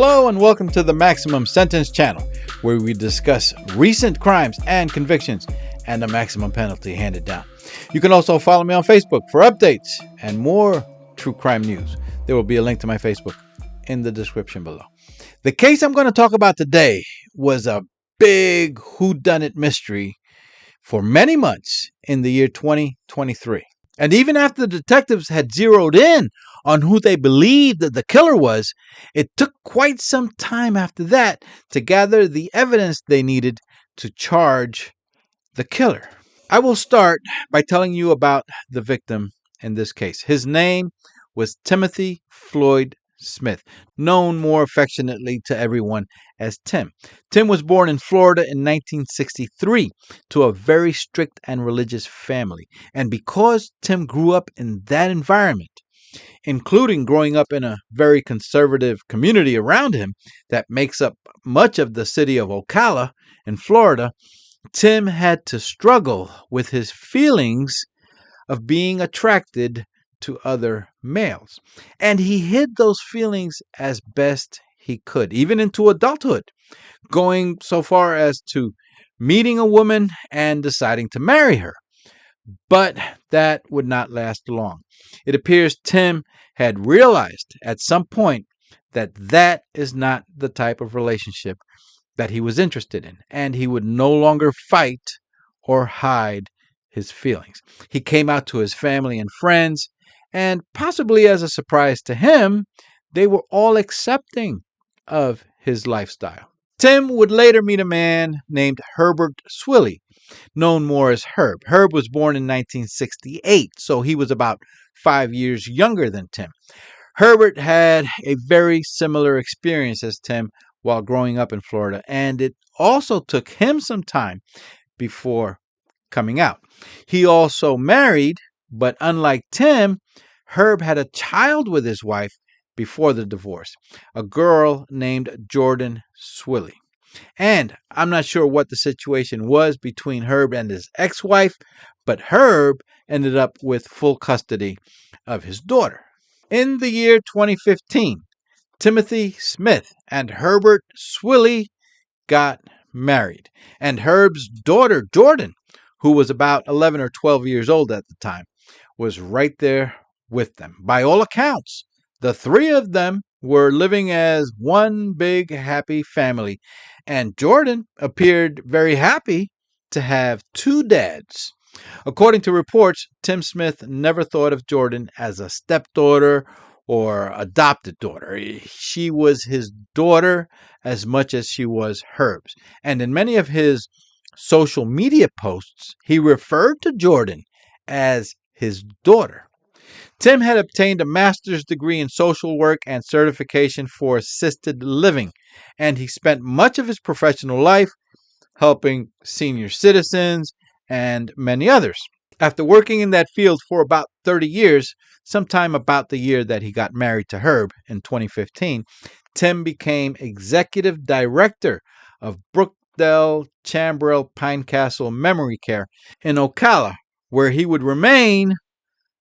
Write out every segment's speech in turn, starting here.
Hello and welcome to the Maximum Sentence channel, where we discuss recent crimes and convictions and the maximum penalty handed down. You can also follow me on Facebook for updates and more true crime news. There will be a link to my Facebook in the description below. The case I'm going to talk about today was a big whodunit mystery for many months in the year 2023. And even after the detectives had zeroed in on who they believed that the killer was, it took quite some time after that to gather the evidence they needed to charge the killer. I will start by telling you about the victim in this case. His name was Timothy Floyd Smith, known more affectionately to everyone as Tim. Tim was born in Florida in 1963 to a very strict and religious family. And because Tim grew up in that environment, including growing up in a very conservative community around him that makes up much of the city of Ocala in Florida, Tim had to struggle with his feelings of being attracted to other males. And he hid those feelings as best he could, even into adulthood, going so far as to meeting a woman and deciding to marry her. But that would not last long. It appears Tim had realized at some point that that is not the type of relationship that he was interested in, and he would no longer fight or hide his feelings. He came out to his family and friends, and possibly as a surprise to him, they were all accepting of his lifestyle. Tim would later meet a man named Herbert Swilley, known more as Herb. Herb was born in 1968, so he was about 5 years younger than Tim. Herbert had a very similar experience as Tim while growing up in Florida, and it also took him some time before coming out. He also married, but unlike Tim, Herb had a child with his wife before the divorce, a girl named Jordan Swilley. And I'm not sure what the situation was between Herb and his ex-wife, but Herb ended up with full custody of his daughter. In the year 2015, Timothy Smith and Herbert Swilley got married, and Herb's daughter, Jordan, who was about 11 or 12 years old at the time, was right there with them. By all accounts, the three of them were living as one big happy family, and Jordan appeared very happy to have two dads. According to reports, Tim Smith never thought of Jordan as a stepdaughter or adopted daughter. She was his daughter as much as she was Herb's. And in many of his social media posts, he referred to Jordan as his daughter. Tim had obtained a master's degree in social work and certification for assisted living, and he spent much of his professional life helping senior citizens and many others. After working in that field for about 30 years, sometime about the year that he got married to Herb in 2015, Tim became executive director of Brookdale Chambrel Pinecastle Memory Care in Ocala, where he would remain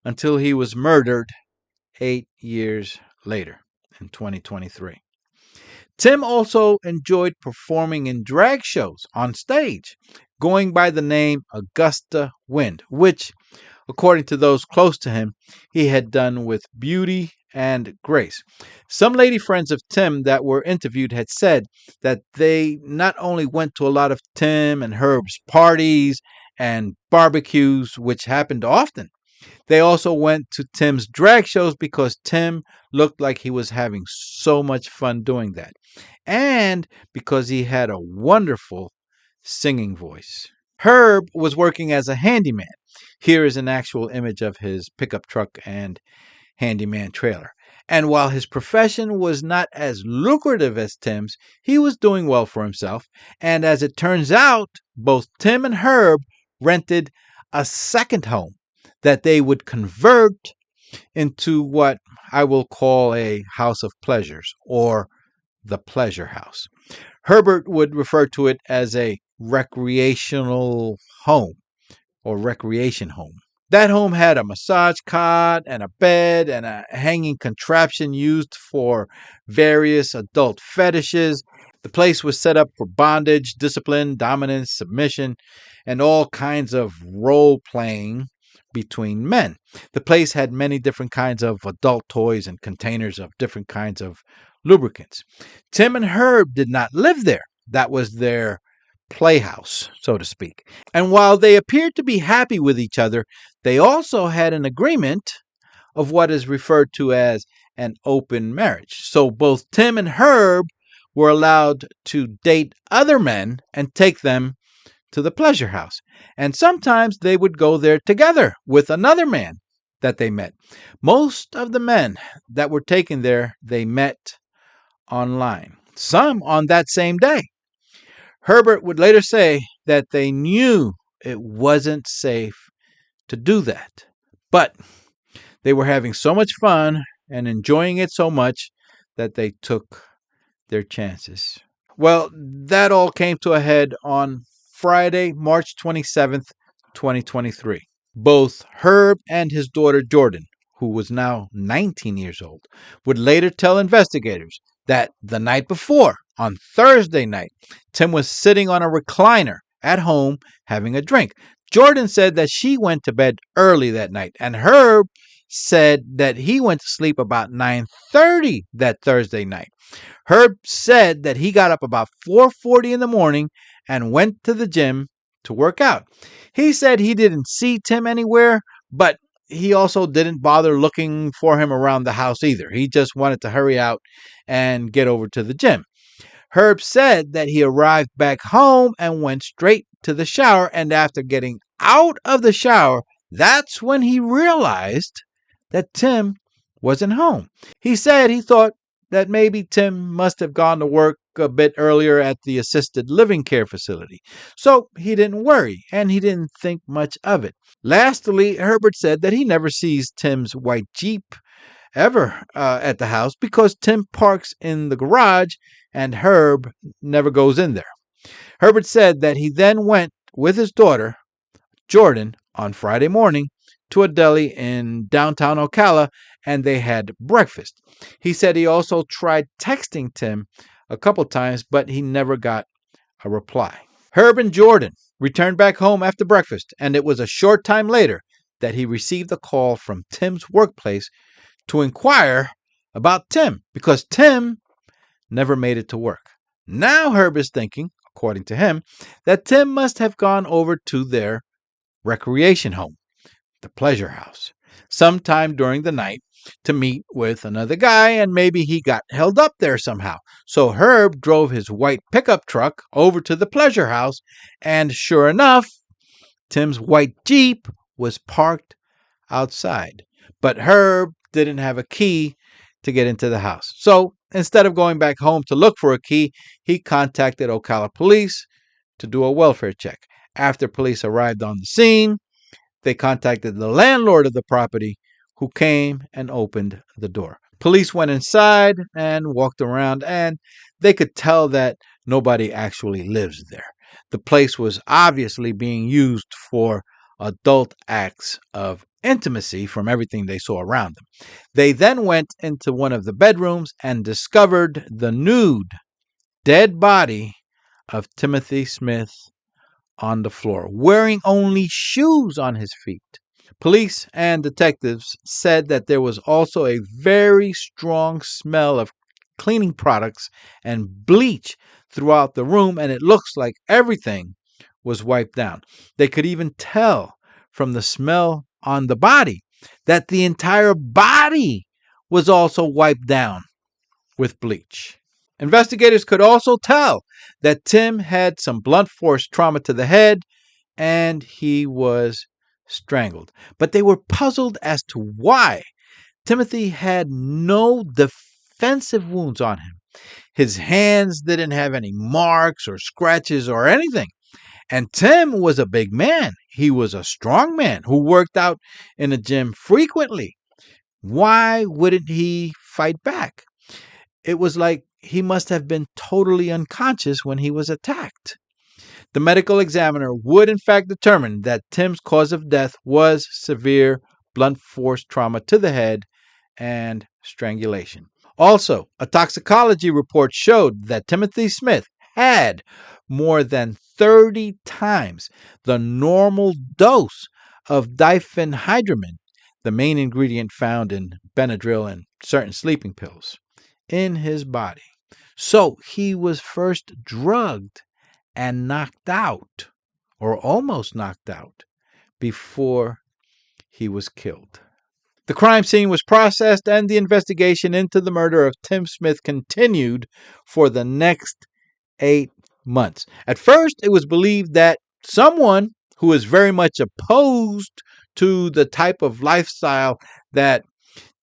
until he was murdered 8 years later in 2023. Tim also enjoyed performing in drag shows on stage, going by the name Augusta Wind, which, according to those close to him, he had done with beauty and grace. Some lady friends of Tim that were interviewed had said that they not only went to a lot of Tim and Herb's parties and barbecues, which happened often, they also went to Tim's drag shows because Tim looked like he was having so much fun doing that, and because he had a wonderful singing voice. Herb was working as a handyman. Here is an actual image of his pickup truck and handyman trailer. And while his profession was not as lucrative as Tim's, he was doing well for himself. And as it turns out, both Tim and Herb rented a second home that they would convert into what I will call a house of pleasures, or the pleasure house. Herbert would refer to it as a recreational home or recreation home. That home had a massage cot and a bed and a hanging contraption used for various adult fetishes. The place was set up for bondage, discipline, dominance, submission, and all kinds of role playing between men. The place had many different kinds of adult toys and containers of different kinds of lubricants. Tim and Herb did not live there. That was their playhouse, so to speak. And while they appeared to be happy with each other, they also had an agreement of what is referred to as an open marriage. So both Tim and Herb were allowed to date other men and take them to the pleasure house. And sometimes they would go there together with another man that they met. Most of the men that were taken there, they met online, some on that same day. Herbert would later say that they knew it wasn't safe to do that, but they were having so much fun and enjoying it so much that they took their chances. Well, that all came to a head on Friday, March 27th, 2023. Both Herb and his daughter Jordan, who was now 19 years old, would later tell investigators that the night before, on Thursday night, Tim was sitting on a recliner at home having a drink. Jordan said that she went to bed early that night, and Herb said that he went to sleep about 9:30 that Thursday night. Herb said that he got up about 4:40 in the morning and went to the gym to work out. He said he didn't see Tim anywhere, but he also didn't bother looking for him around the house either. He just wanted to hurry out and get over to the gym. Herb said that he arrived back home and went straight to the shower, and after getting out of the shower, that's when he realized that Tim wasn't home. He said he thought that maybe Tim must have gone to work a bit earlier at the assisted living care facility. So he didn't worry, and he didn't think much of it. Lastly, Herbert said that he never sees Tim's white Jeep ever at the house because Tim parks in the garage and Herb never goes in there. Herbert said that he then went with his daughter, Jordan, on Friday morning to a deli in downtown Ocala, and they had breakfast. He said he also tried texting Tim a couple times, but he never got a reply. Herb and Jordan returned back home after breakfast, and it was a short time later that he received a call from Tim's workplace to inquire about Tim, because Tim never made it to work. Now Herb is thinking, according to him, that Tim must have gone over to their recreation home, the pleasure house, sometime during the night to meet with another guy, and maybe he got held up there somehow. So Herb drove his white pickup truck over to the pleasure house, and sure enough, Tim's white Jeep was parked outside. But Herb didn't have a key to get into the house. So instead of going back home to look for a key, he contacted Ocala police to do a welfare check. After police arrived on the scene, they contacted the landlord of the property, who came and opened the door. Police went inside and walked around, and they could tell that nobody actually lives there. The place was obviously being used for adult acts of intimacy from everything they saw around them. They then went into one of the bedrooms and discovered the nude, dead body of Timothy Smith on the floor, wearing only shoes on his feet. Police and detectives said that there was also a very strong smell of cleaning products and bleach throughout the room, and it looks like everything was wiped down. They could even tell from the smell on the body that the entire body was also wiped down with bleach. Investigators could also tell that Tim had some blunt force trauma to the head and he was strangled. But they were puzzled as to why Timothy had no defensive wounds on him. His hands didn't have any marks or scratches or anything. And Tim was a big man. He was a strong man who worked out in a gym frequently. Why wouldn't he fight back? It was like he must have been totally unconscious when he was attacked. The medical examiner would in fact determine that Tim's cause of death was severe blunt force trauma to the head and strangulation. Also, a toxicology report showed that Timothy Smith had more than 30 times the normal dose of diphenhydramine, the main ingredient found in Benadryl and certain sleeping pills, in his body. So he was first drugged and knocked out, or almost knocked out, before he was killed. The crime scene was processed and the investigation into the murder of Tim Smith continued for the next 8 months. At first, it was believed that someone who was very much opposed to the type of lifestyle that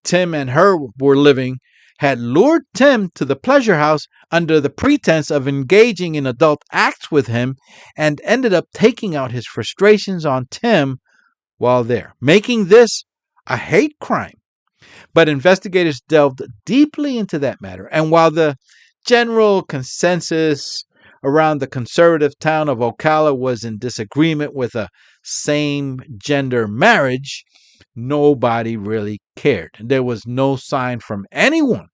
Tim and her were living had lured Tim to the pleasure house under the pretense of engaging in adult acts with him and ended up taking out his frustrations on Tim while there, making this a hate crime. But investigators delved deeply into that matter, and while the general consensus around the conservative town of Ocala was in disagreement with a same-gender marriage, nobody really cared. There was no sign from anyone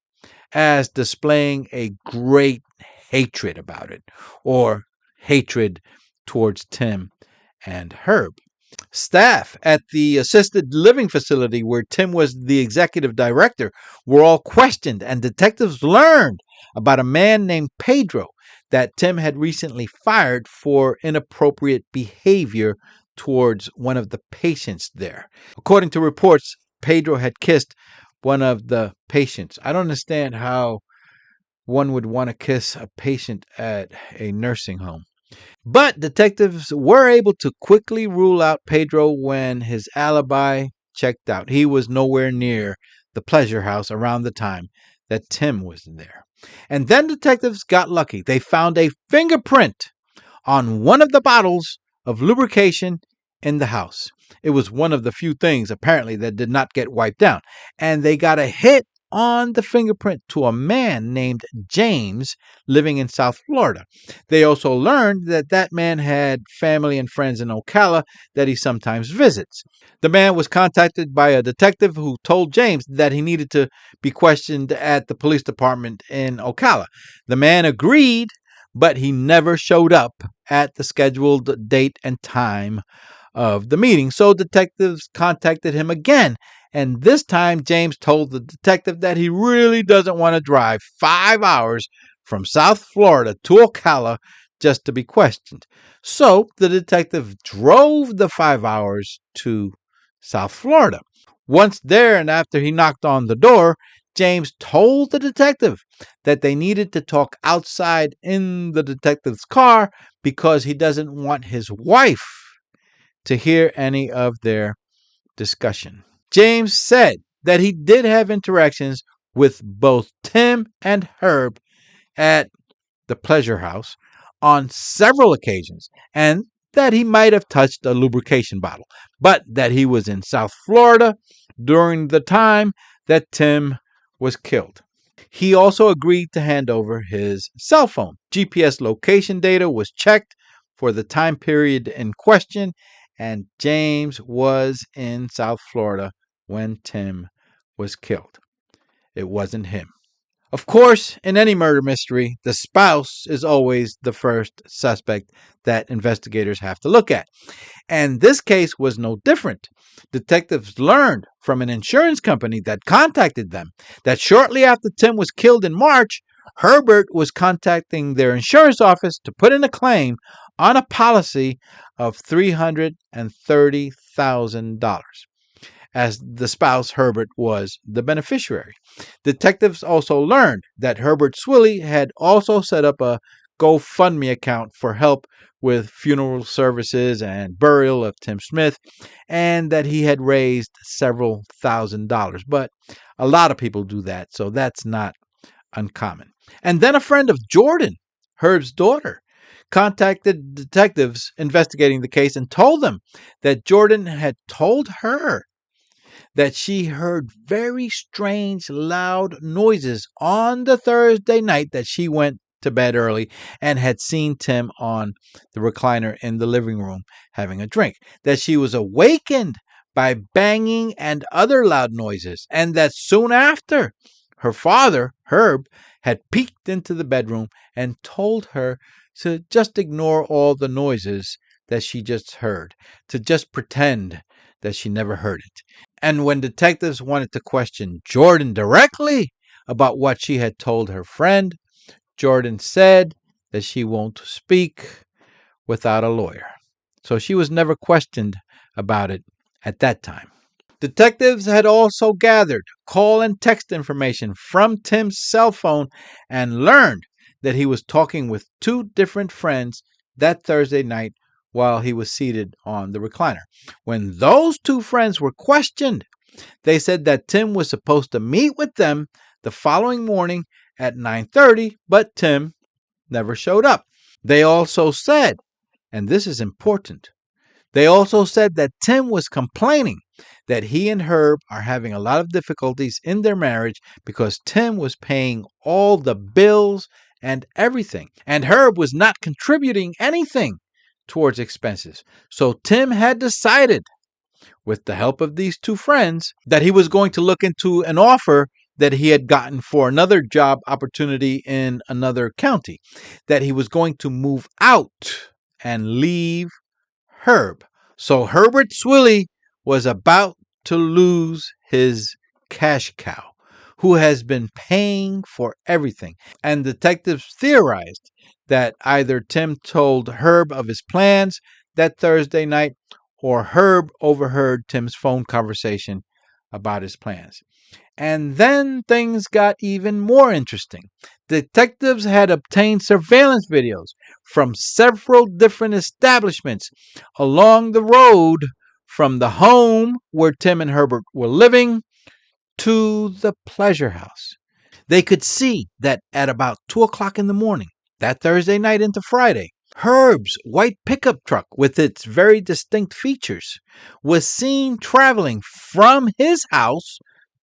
as displaying a great hatred about it, or hatred towards Tim and Herb. Staff at the assisted living facility where Tim was the executive director were all questioned, and detectives learned about a man named Pedro that Tim had recently fired for inappropriate behavior towards one of the patients there. According to reports, Pedro had kissed one of the patients. I don't understand how one would want to kiss a patient at a nursing home. But detectives were able to quickly rule out Pedro when his alibi checked out. He was nowhere near the pleasure house around the time that Tim was there. And then detectives got lucky. They found a fingerprint on one of the bottles of lubrication in the house. It was one of the few things, apparently, that did not get wiped down. And they got a hit on the fingerprint to a man named James living in South Florida. They also learned that that man had family and friends in Ocala that he sometimes visits. The man was contacted by a detective who told James that he needed to be questioned at the police department in Ocala. The man agreed, but he never showed up at the scheduled date and time of the meeting. So detectives contacted him again. And this time, James told the detective that he really doesn't want to drive 5 hours from South Florida to Ocala just to be questioned. So the detective drove the 5 hours to South Florida. Once there, and after he knocked on the door, James told the detective that they needed to talk outside in the detective's car because he doesn't want his wife to hear any of their discussion. James said that he did have interactions with both Tim and Herb at the pleasure house on several occasions, and that he might have touched a lubrication bottle, but that he was in South Florida during the time that Tim was killed. He also agreed to hand over his cell phone. GPS location data was checked for the time period in question, and James was in South Florida when Tim was killed. It wasn't him. Of course, in any murder mystery, the spouse is always the first suspect that investigators have to look at. And this case was no different. Detectives learned from an insurance company that contacted them that shortly after Tim was killed in March, Herbert was contacting their insurance office to put in a claim on a policy of $330,000. As the spouse, Herbert, was the beneficiary. Detectives also learned that Herbert Swilley had also set up a GoFundMe account for help with funeral services and burial of Tim Smith, and that he had raised several $1,000s. But a lot of people do that, so that's not uncommon. And then a friend of Jordan, Herb's daughter, contacted detectives investigating the case and told them that Jordan had told her that she heard very strange, loud noises on the Thursday night that she went to bed early and had seen Tim on the recliner in the living room having a drink, that she was awakened by banging and other loud noises, and that soon after, her father, Herb, had peeked into the bedroom and told her to just ignore all the noises that she just heard, to just pretend that she never heard it. And when detectives wanted to question Jordan directly about what she had told her friend, Jordan said that she won't speak without a lawyer. So she was never questioned about it at that time. Detectives had also gathered call and text information from Tim's cell phone and learned that he was talking with two different friends that Thursday night while he was seated on the recliner. When those two friends were questioned, they said that Tim was supposed to meet with them the following morning at 9:30, but Tim never showed up. They also said, and this is important, they also said that Tim was complaining that he and Herb are having a lot of difficulties in their marriage because Tim was paying all the bills and everything, and Herb was not contributing anything towards expenses. So Tim had decided, with the help of these two friends, that he was going to look into an offer that he had gotten for another job opportunity in another county, that he was going to move out and leave Herb. So Herbert Swilley was about to lose his cash cow, who has been paying for everything. And detectives theorized that either Tim told Herb of his plans that Thursday night, or Herb overheard Tim's phone conversation about his plans. And then things got even more interesting. Detectives had obtained surveillance videos from several different establishments along the road from the home where Tim and Herbert were living to the pleasure house. They could see that at about 2 o'clock in the morning, that Thursday night into Friday, Herb's white pickup truck with its very distinct features was seen traveling from his house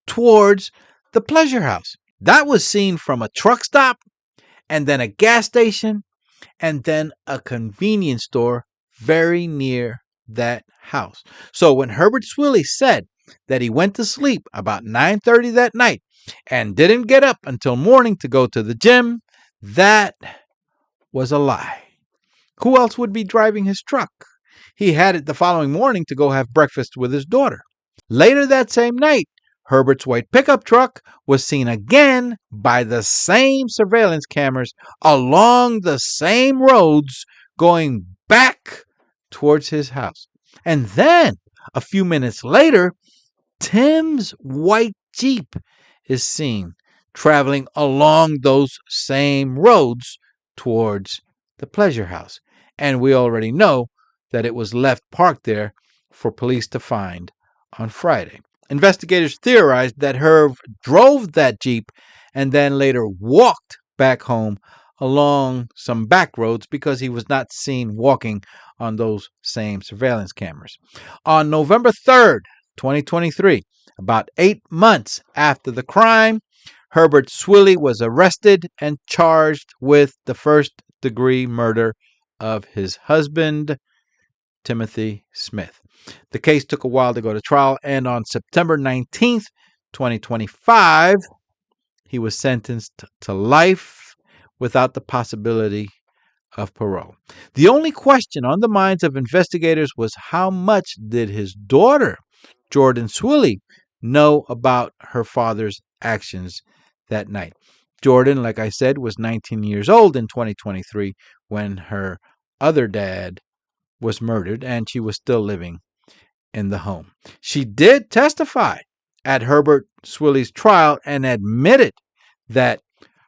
towards the pleasure house. That was seen from a truck stop, and then a gas station, and then a convenience store very near that house. So when Herbert Swilley said that he went to sleep about 9:30 that night and didn't get up until morning to go to the gym, that was a lie. Who else would be driving his truck? He had it the following morning to go have breakfast with his daughter. Later that same night, Herbert's white pickup truck was seen again by the same surveillance cameras along the same roads going back towards his house. And then, a few minutes later, Tim's white Jeep is seen traveling along those same roads towards the pleasure house. And we already know that it was left parked there for police to find on Friday. Investigators theorized that Herb drove that Jeep and then later walked back home along some back roads because he was not seen walking on those same surveillance cameras. On November 3rd, 2023, about 8 months after the crime, Herbert Swilley was arrested and charged with the first-degree murder of his husband, Timothy Smith. The case took a while to go to trial, and on September 19th, 2025, he was sentenced to life without the possibility of parole. The only question on the minds of investigators was how much did his daughter, Jordan Swilley, know about her father's actions that night. Jordan, like I said, was 19 years old in 2023 when her other dad was murdered, and she was still living in the home. She did testify at Herbert Swilley's trial and admitted that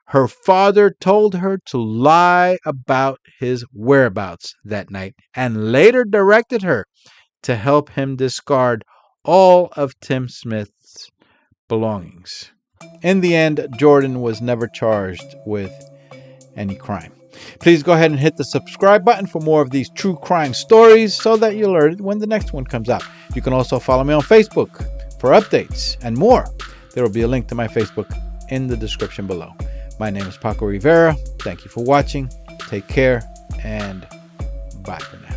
her father told her to lie about his whereabouts that night and later directed her to help him discard all of Tim Smith's belongings. In the end, Jordan was never charged with any crime. Please go ahead and hit the subscribe button for more of these true crime stories so that you're alerted when the next one comes out. You can also follow me on Facebook for updates and more. There will be a link to my Facebook in the description below. My name is Paco Rivera. Thank you for watching. Take care and bye for now.